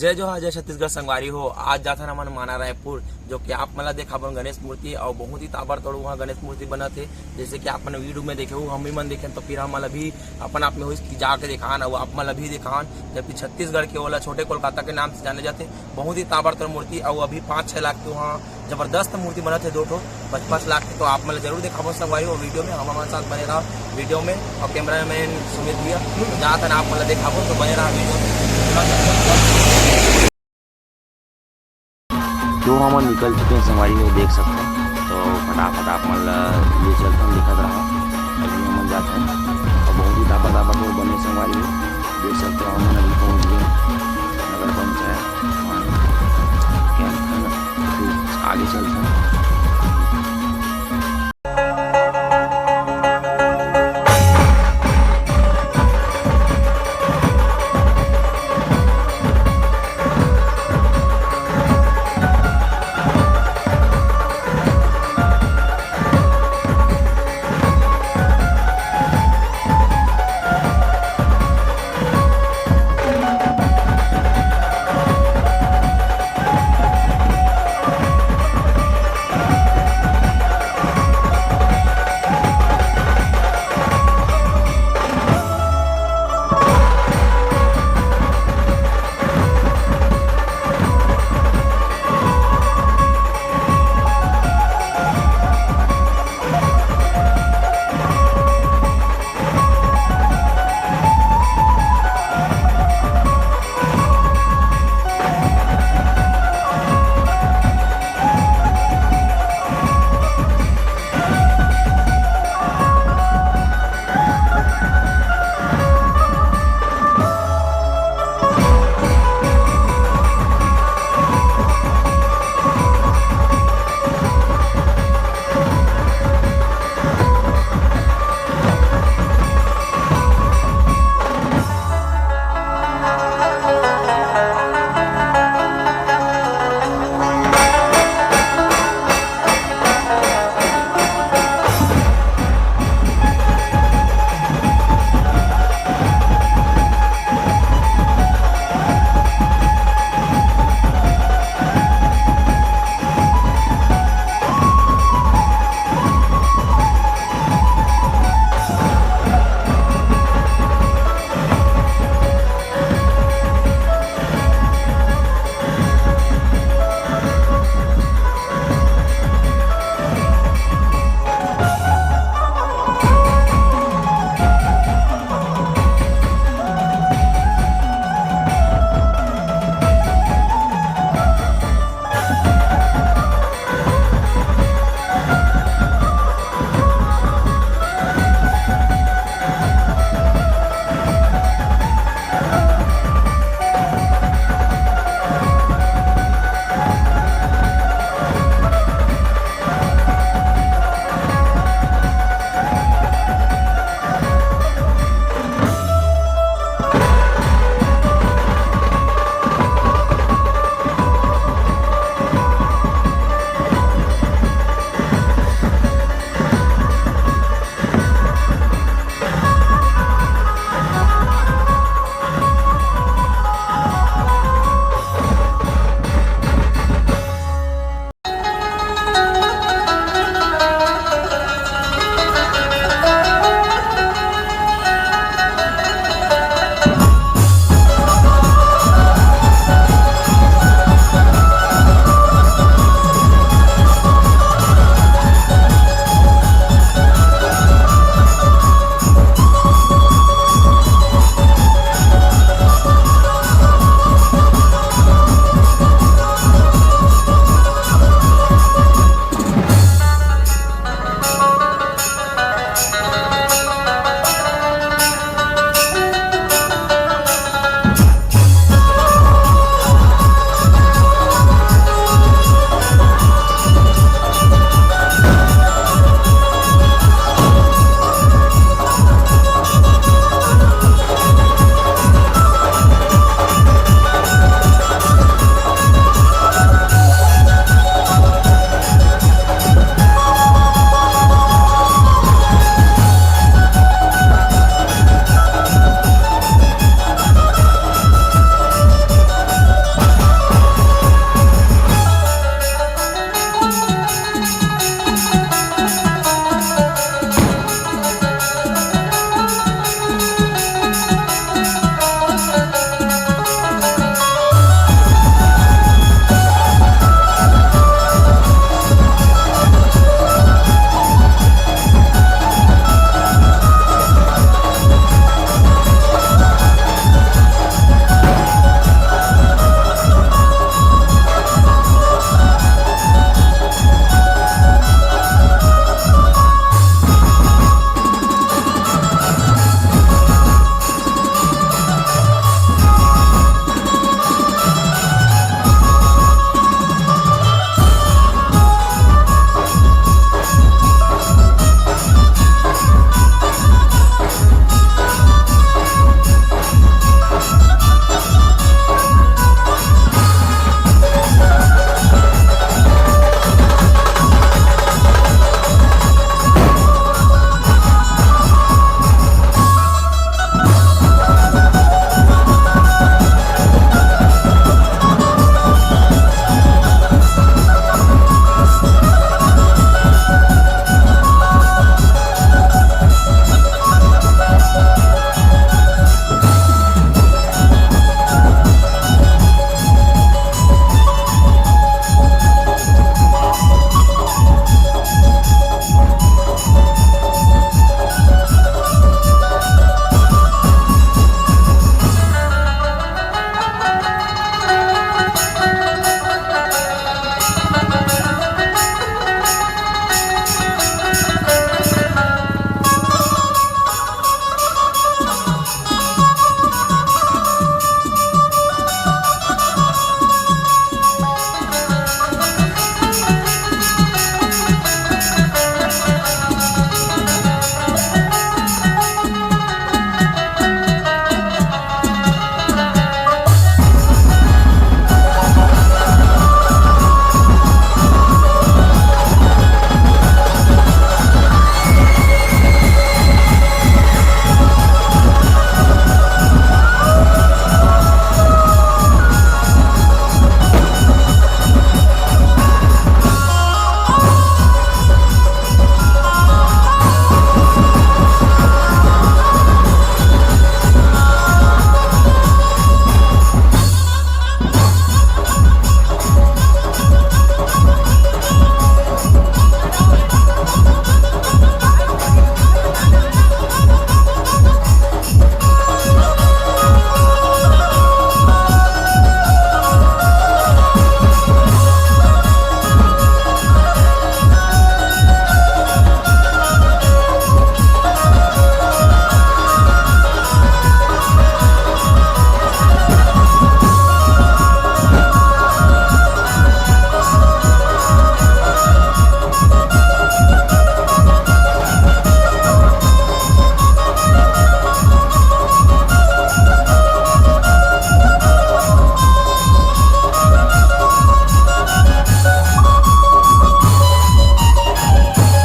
जय जोहार जय छत्तीसगढ़ संगवारी हो। आज जाथन हमन माना रायपुर, जो कि आप मला देखा गणेश मूर्ति और बहुत ही ताबड़तोड़ वहाँ गणेश मूर्ति बना थे। जैसे कि आप मन वीडियो में देखे हो, हम भी मन देखे, तो फिर हम भी अपन आप में हो जाके दिखान और आप मला भी दिखान। जबकि छत्तीसगढ़ के ओला छोटे कोलकाता के नाम से जाने जाते। बहुत ही ताबड़तोड़ मूर्ति और अभी 5-6 लाख के वहाँ जबरदस्त मूर्ति बना थे, 2-5 लाख के। तो आप मतलब जरूर देखा संगवारी हो वीडियो में, हम हमारे साथ बने रहा वीडियो में। और कैमरा मैन सुमित भैया जहाँ तक आप मतलब देखा तो बने रहा वीडियो में। तो हम निकल चुके हैं संगवारी हो, देख सकते हैं। तो फटाफट आप मतलब ये चलते हैं, दिखा रहा अभी हम जाते हैं। और बहुत ही ताबा ताबा तो बने संगवारी हो, देख सकते हो हम अभी पहुँच गए।